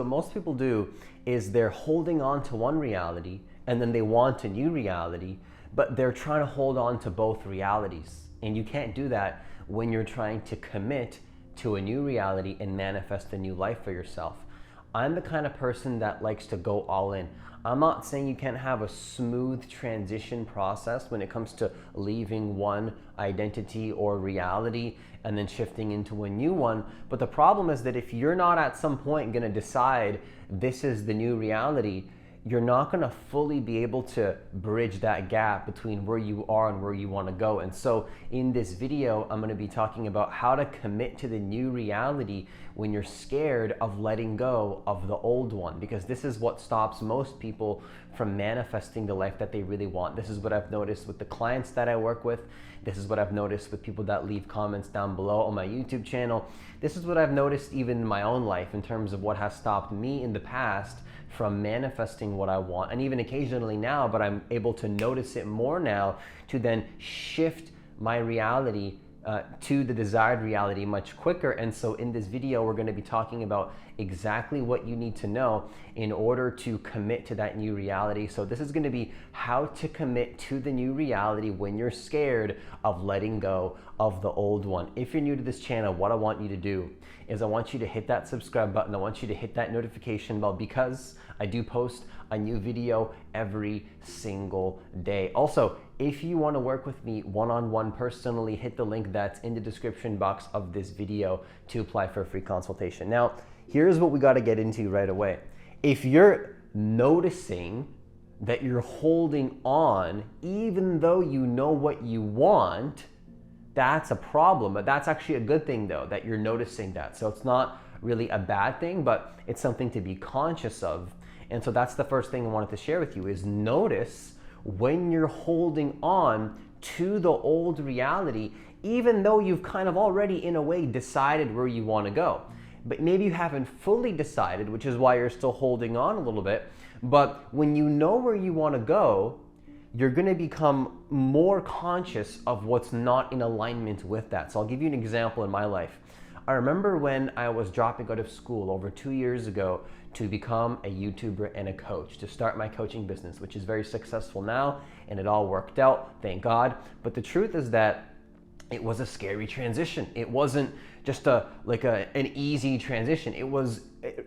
what most people do is they're holding on to one reality and then they want a new reality, but they're trying to hold on to both realities. And you can't do that when you're trying to commit to a new reality and manifest a new life for yourself. I'm the kind of person that likes to go all in. I'm not saying you can't have a smooth transition process when it comes to leaving one identity or reality and then shifting into a new one. But the problem is that if you're not at some point going to decide this is the new reality, you're not going to fully be able to bridge that gap between where you are and where you want to go. And so in this video, I'm going to be talking about how to commit to the new reality when you're scared of letting go of the old one, because this is what stops most people from manifesting the life that they really want. This is what I've noticed with the clients that I work with. This is what I've noticed with people that leave comments down below on my YouTube channel. This is what I've noticed even in my own life in terms of what has stopped me in the past from manifesting what I want, and even occasionally now, but I'm able to notice it more now to then shift my reality to the desired reality much quicker. And so in this video, we're going to be talking about exactly what you need to know in order to commit to that new reality. So this is going to be how to commit to the new reality when you're scared of letting go of the old one. If you're new to this channel, what I want you to do is I want you to hit that subscribe button. I want you to hit that notification bell because I do post a new video every single day. Also, if you want to work with me one-on-one personally, hit the link that's in the description box of this video to apply for a free consultation. Now, here's what we got to get into right away. If you're noticing that you're holding on, even though you know what you want, that's a problem. But that's actually a good thing though, that you're noticing that. So it's not really a bad thing, but it's something to be conscious of. And so that's the first thing I wanted to share with you is notice when you're holding on to the old reality, even though you've kind of already in a way decided where you want to go. But maybe you haven't fully decided, which is why you're still holding on a little bit. But when you know where you want to go, you're going to become more conscious of what's not in alignment with that. So I'll give you an example in my life. I remember when I was dropping out of school over 2 years ago to become a YouTuber and a coach, to start my coaching business, which is very successful now, and it all worked out, thank God. But the truth is that it was a scary transition. It wasn't just an easy transition. It was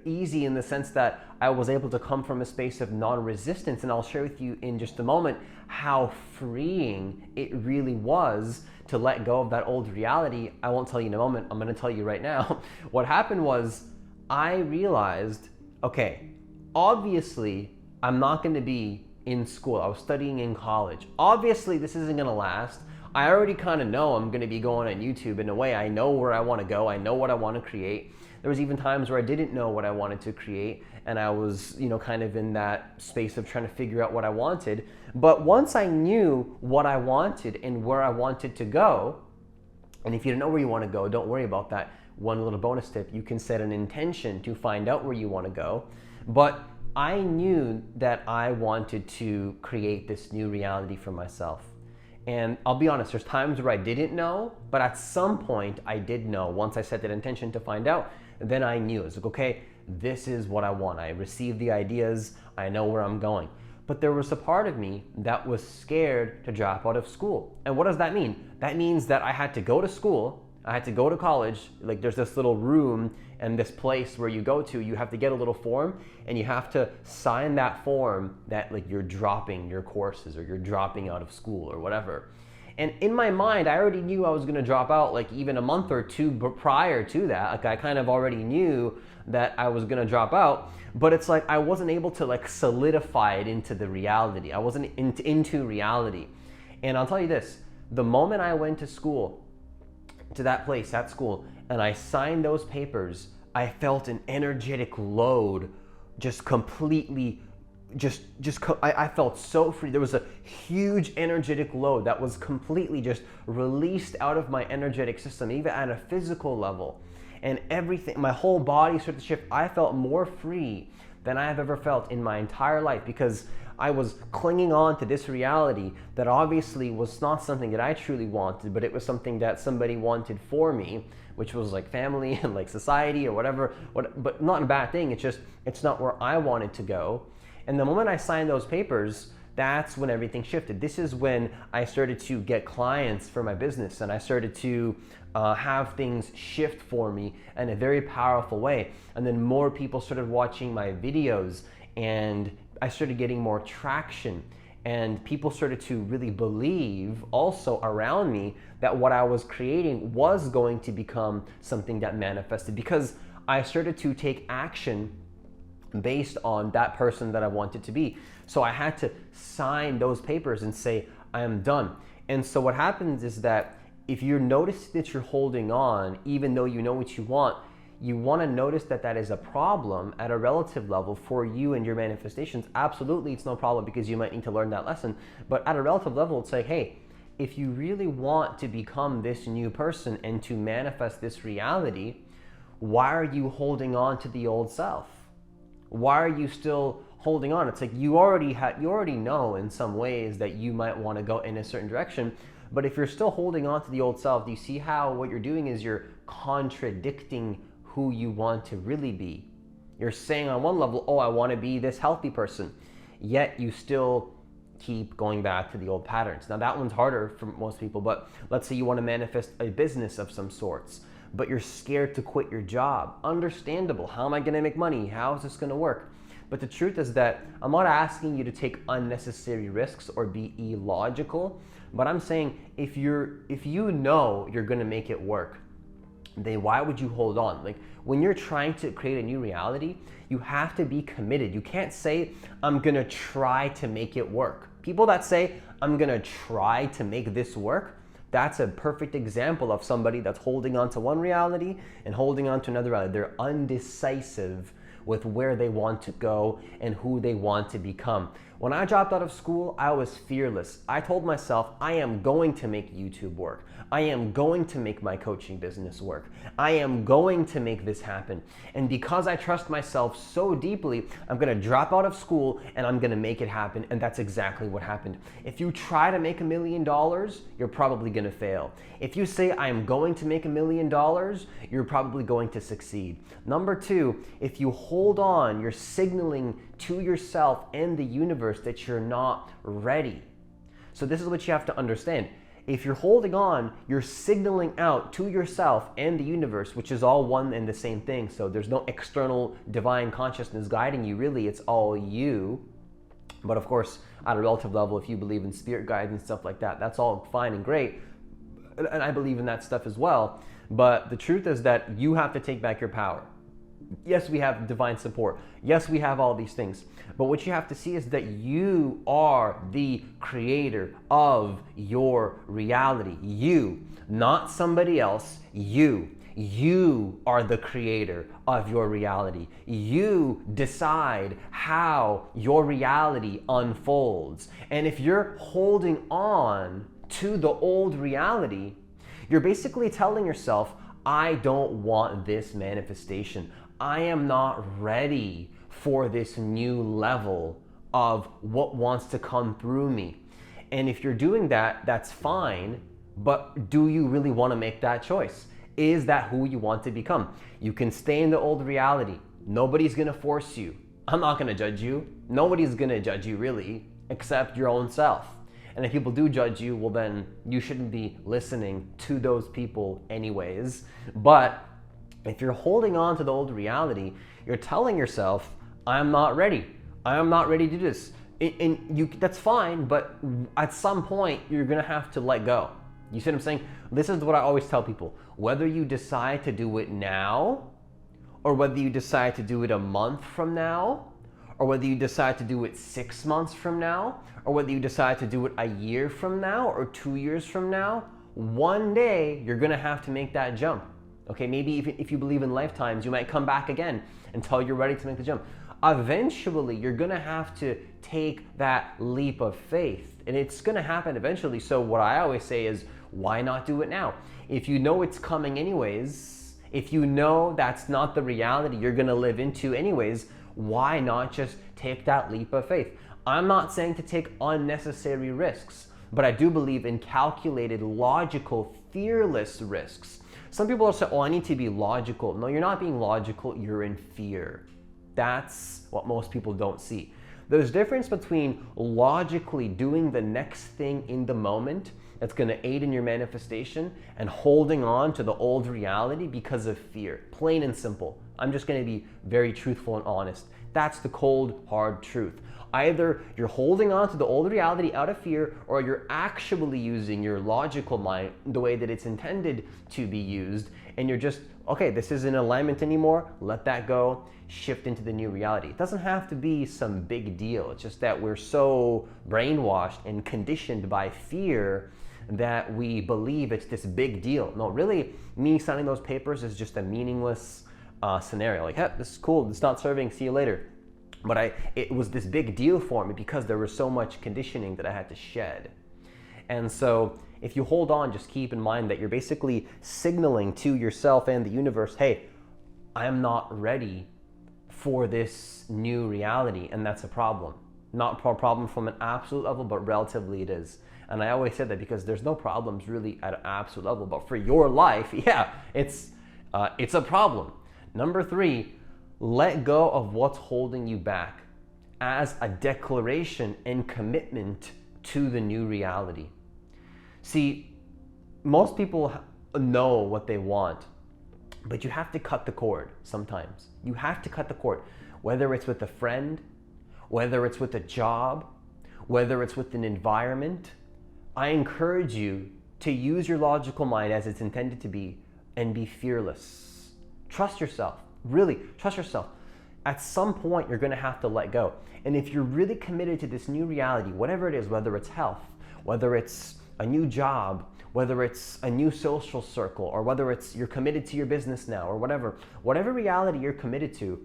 easy in the sense that I was able to come from a space of non-resistance, and I'll share with you in just a moment how freeing it really was to let go of that old reality. I won't tell you in a moment, I'm going to tell you right now. What happened was I realized, okay, obviously I'm not going to be in school. I was studying in college. Obviously this isn't going to last. I already kind of know I'm going to be going on YouTube. In a way, I know where I want to go. I know what I want to create. There was even times where I didn't know what I wanted to create, and I was, kind of in that space of trying to figure out what I wanted. But once I knew what I wanted and where I wanted to go, and if you don't know where you want to go, don't worry about that. One little bonus tip, you can set an intention to find out where you want to go. But I knew that I wanted to create this new reality for myself. And I'll be honest, there's times where I didn't know, but at some point I did know. Once I set that intention to find out, then I knew. It's like, okay, this is what I want. I received the ideas, I know where I'm going. But there was a part of me that was scared to drop out of school. And what does that mean? That means that I had to go to school, I had to go to college. Like there's this little room and this place where you go to, you have to get a little form and you have to sign that form that like you're dropping your courses or you're dropping out of school or whatever. And in my mind, I already knew I was gonna drop out like even a month or two prior to that. Like I kind of already knew that I was gonna drop out, but it's like I wasn't able to like solidify it into the reality. I wasn't into reality. And I'll tell you this, the moment I went to school, to that place at school, and I signed those papers, I felt an energetic load just completely, I felt so free. There was a huge energetic load that was completely just released out of my energetic system, even at a physical level. And everything, my whole body started to shift. I felt more free than I have ever felt in my entire life, because I was clinging on to this reality that obviously was not something that I truly wanted, but it was something that somebody wanted for me, which was like family and like society or whatever, but not a bad thing. It's just, it's not where I wanted to go. And the moment I signed those papers, that's when everything shifted. This is when I started to get clients for my business, and I started to have things shift for me in a very powerful way. And then more people started watching my videos, and I started getting more traction, and people started to really believe also around me that what I was creating was going to become something that manifested, because I started to take action based on that person that I wanted to be. So I had to sign those papers and say, I am done. And so what happens is that if you notice that you're holding on, even though you know what you want to notice that that is a problem at a relative level for you and your manifestations. Absolutely, it's no problem, because you might need to learn that lesson. But at a relative level, it's like, hey, if you really want to become this new person and to manifest this reality, why are you holding on to the old self? Why are you still holding on? It's like you already know in some ways that you might want to go in a certain direction. But if you're still holding on to the old self, do you see how what you're doing is you're contradicting who you want to really be? You're saying on one level, oh, I want to be this healthy person, yet you still keep going back to the old patterns. Now that one's harder for most people, but let's say you want to manifest a business of some sorts, but you're scared to quit your job. Understandable. How am I going to make money? How is this going to work? But the truth is that I'm not asking you to take unnecessary risks or be illogical, but I'm saying if you know you're going to make it work, then why would you hold on? Like when you're trying to create a new reality, you have to be committed. You can't say, I'm gonna try to make it work. People that say, I'm gonna try to make this work, that's a perfect example of somebody that's holding on to one reality and holding on to another reality. They're undecisive with where they want to go and who they want to become. When I dropped out of school, I was fearless. I told myself, I am going to make YouTube work. I am going to make my coaching business work. I am going to make this happen. And because I trust myself so deeply, I'm gonna drop out of school and I'm gonna make it happen. And that's exactly what happened. If you try to make $1 million, you're probably gonna fail. If you say, I am going to make $1 million, you're probably going to succeed. Number two, if you hold on, you're signaling to yourself and the universe that you're not ready. So this is what you have to understand. If you're holding on, you're signaling out to yourself and the universe, which is all one and the same thing. So there's no external divine consciousness guiding you. Really, it's all you. But of course, at a relative level, if you believe in spirit guides and stuff like that, that's all fine and great. And I believe in that stuff as well. But the truth is that you have to take back your power. Yes, we have divine support. Yes, we have all these things. But what you have to see is that you are the creator of your reality. You, not somebody else, you. You are the creator of your reality. You decide how your reality unfolds. And if you're holding on to the old reality, you're basically telling yourself, I don't want this manifestation. I am not ready for this new level of what wants to come through me. And if you're doing that, that's fine, but do you really want to make that choice? Is that who you want to become? You can stay in the old reality. Nobody's going to force you. I'm not going to judge you. Nobody's going to judge you really, except your own self. And if people do judge you, well then you shouldn't be listening to those people anyways. But if you're holding on to the old reality, you're telling yourself, I'm not ready. I am not ready to do this. And that's fine, but at some point, you're gonna have to let go. You see what I'm saying? This is what I always tell people. Whether you decide to do it now, or whether you decide to do it a month from now, or whether you decide to do it 6 months from now, or whether you decide to do it a year from now, or 2 years from now, one day, you're gonna have to make that jump. Okay, maybe if you believe in lifetimes, you might come back again until you're ready to make the jump. Eventually, you're gonna have to take that leap of faith, and it's gonna happen eventually. So what I always say is, why not do it now? If you know it's coming anyways, If you know that's not the reality you're going to live into anyways, why not just take that leap of faith? I'm not saying to take unnecessary risks, but I do believe in calculated, logical, fearless risks. Some people are saying, oh, I need to be logical. No, you're not being logical, you're in fear. That's what most people don't see. There's a difference between logically doing the next thing in the moment that's going to aid in your manifestation and holding on to the old reality because of fear. Plain and simple. I'm just going to be very truthful and honest. That's the cold, hard truth. Either you're holding on to the old reality out of fear, or you're actually using your logical mind the way that it's intended to be used, and you're just, okay, this isn't alignment anymore, let that go, shift into the new reality. It doesn't have to be some big deal. It's just that we're so brainwashed and conditioned by fear that we believe it's this big deal. No, really, me signing those papers is just a meaningless scenario. Like, hey, this is cool, it's not serving, see you later. But it was this big deal for me because there was so much conditioning that I had to shed. And so if you hold on, just keep in mind that you're basically signaling to yourself and the universe, hey, I'm not ready for this new reality, and that's a problem. Not a problem from an absolute level, but relatively it is. And I always said that because there's no problems really at an absolute level, but for your life, yeah, it's a problem. Number 3, let go of what's holding you back as a declaration and commitment to the new reality. See, most people know what they want, but you have to cut the cord sometimes. You have to cut the cord, whether it's with a friend, whether it's with a job, whether it's with an environment. I encourage you to use your logical mind as it's intended to be and be fearless. Trust yourself. Really, trust yourself. At some point, you're going to have to let go. And if you're really committed to this new reality, whatever it is, whether it's health, whether it's a new job, whether it's a new social circle, or whether it's you're committed to your business now, or whatever reality you're committed to,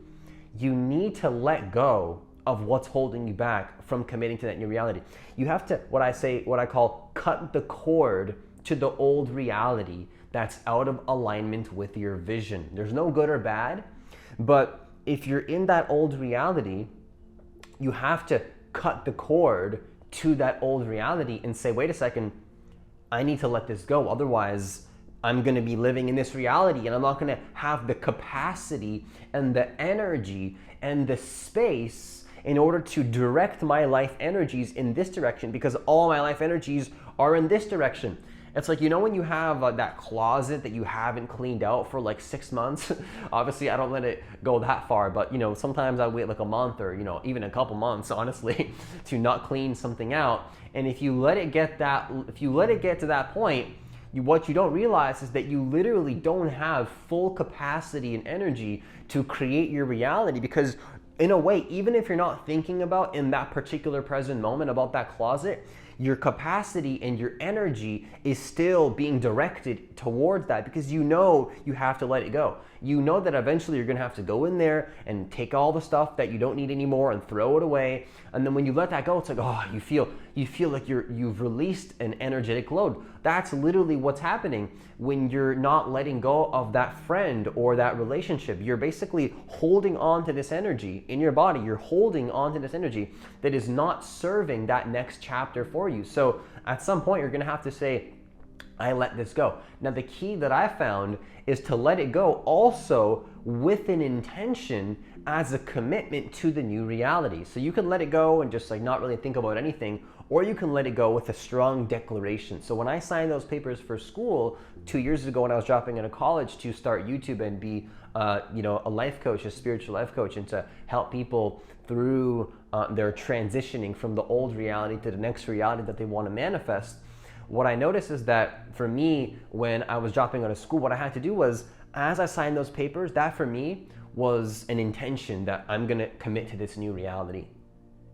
you need to let go of what's holding you back from committing to that new reality. You have to, what I call, cut the cord to the old reality that's out of alignment with your vision. There's no good or bad, but if you're in that old reality, you have to cut the cord to that old reality and say, wait a second, I need to let this go. Otherwise, I'm going to be living in this reality and I'm not going to have the capacity and the energy and the space in order to direct my life energies in this direction, because all my life energies are in this direction. It's like, you know, when you have that closet that you haven't cleaned out for like 6 months. Obviously, I don't let it go that far, but you know, sometimes I wait like a month or, you know, even a couple months, honestly, to not clean something out. And if you let it get to that point, what you don't realize is that you literally don't have full capacity and energy to create your reality, because in a way, even if you're not thinking about in that particular present moment about that closet, your capacity and your energy is still being directed towards that, because you know you have to let it go. You know that eventually you're gonna have to go in there and take all the stuff that you don't need anymore and throw it away. And then when you let that go, it's like, oh, you feel like you've released an energetic load. That's literally what's happening when you're not letting go of that friend or that relationship. You're basically holding on to this energy in your body. You're holding on to this energy that is not serving that next chapter for you. So at some point, you're gonna have to say, I let this go. Now, the key that I found is to let it go also with an intention as a commitment to the new reality. So you can let it go and just like not really think about anything, or you can let it go with a strong declaration. So when I signed those papers for school 2 years ago when I was dropping out of college to start YouTube and be a life coach, a spiritual life coach, and to help people through their transitioning from the old reality to the next reality that they want to manifest, what I noticed is that for me, when I was dropping out of school, what I had to do was, as I signed those papers, that for me was an intention that I'm gonna commit to this new reality.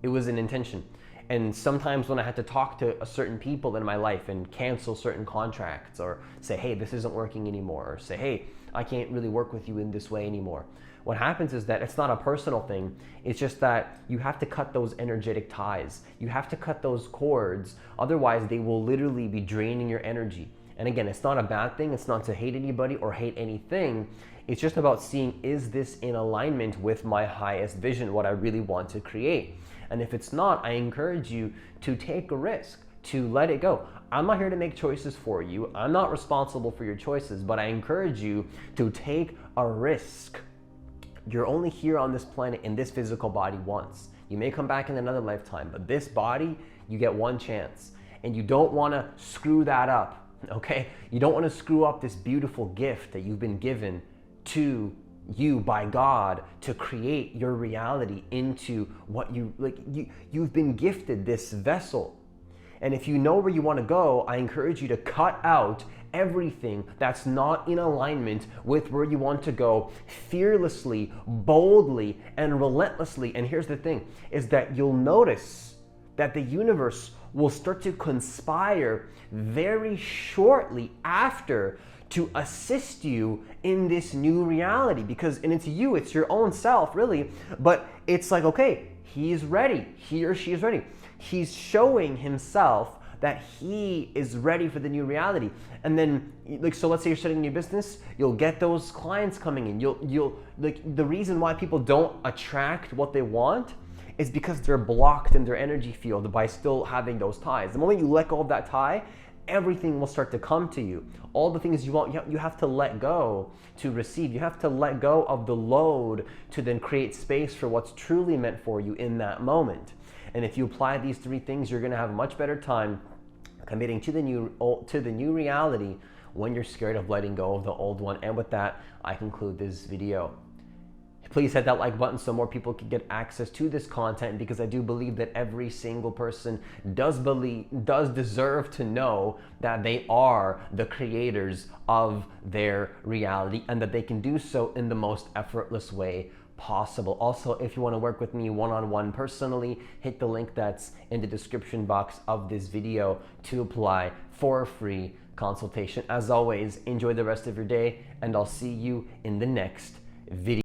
It was an intention. And sometimes when I had to talk to certain people in my life and cancel certain contracts, or say, hey, this isn't working anymore, or say, hey, I can't really work with you in this way anymore. What happens is that it's not a personal thing. It's just that you have to cut those energetic ties. You have to cut those cords. Otherwise, they will literally be draining your energy. And again, it's not a bad thing. It's not to hate anybody or hate anything. It's just about seeing, is this in alignment with my highest vision, what I really want to create? And if it's not, I encourage you to take a risk, to let it go. I'm not here to make choices for you. I'm not responsible for your choices, but I encourage you to take a risk. You're only here on this planet in this physical body once. You may come back in another lifetime, but this body, you get one chance. And you don't want to screw that up, okay? You don't want to screw up this beautiful gift that you've been given to you by God to create your reality into what you like. You've been gifted this vessel. And if you know where you want to go, I encourage you to cut out everything that's not in alignment with where you want to go fearlessly, boldly, and relentlessly. And here's the thing, is that you'll notice that the universe will start to conspire very shortly after to assist you in this new reality, because, and it's you, it's your own self really, but it's like, okay, he's ready, he or she is ready. He's showing himself that he is ready for the new reality. And then, like, so let's say you're starting a new business, you'll get those clients coming in. You'll like, the reason why people don't attract what they want is because they're blocked in their energy field by still having those ties. The moment you let go of that tie, everything will start to come to you. All the things you want, you have to let go to receive. You have to let go of the load to then create space for what's truly meant for you in that moment. And if you apply these three things, you're gonna have a much better time committing to the new reality when you're scared of letting go of the old one. And with that, I conclude this video. Please hit that like button so more people can get access to this content, because I do believe that every single person does deserve to know that they are the creators of their reality and that they can do so in the most effortless way possible. Also, if you want to work with me one-on-one personally, hit the link that's in the description box of this video to apply for a free consultation. As always, enjoy the rest of your day, and I'll see you in the next video.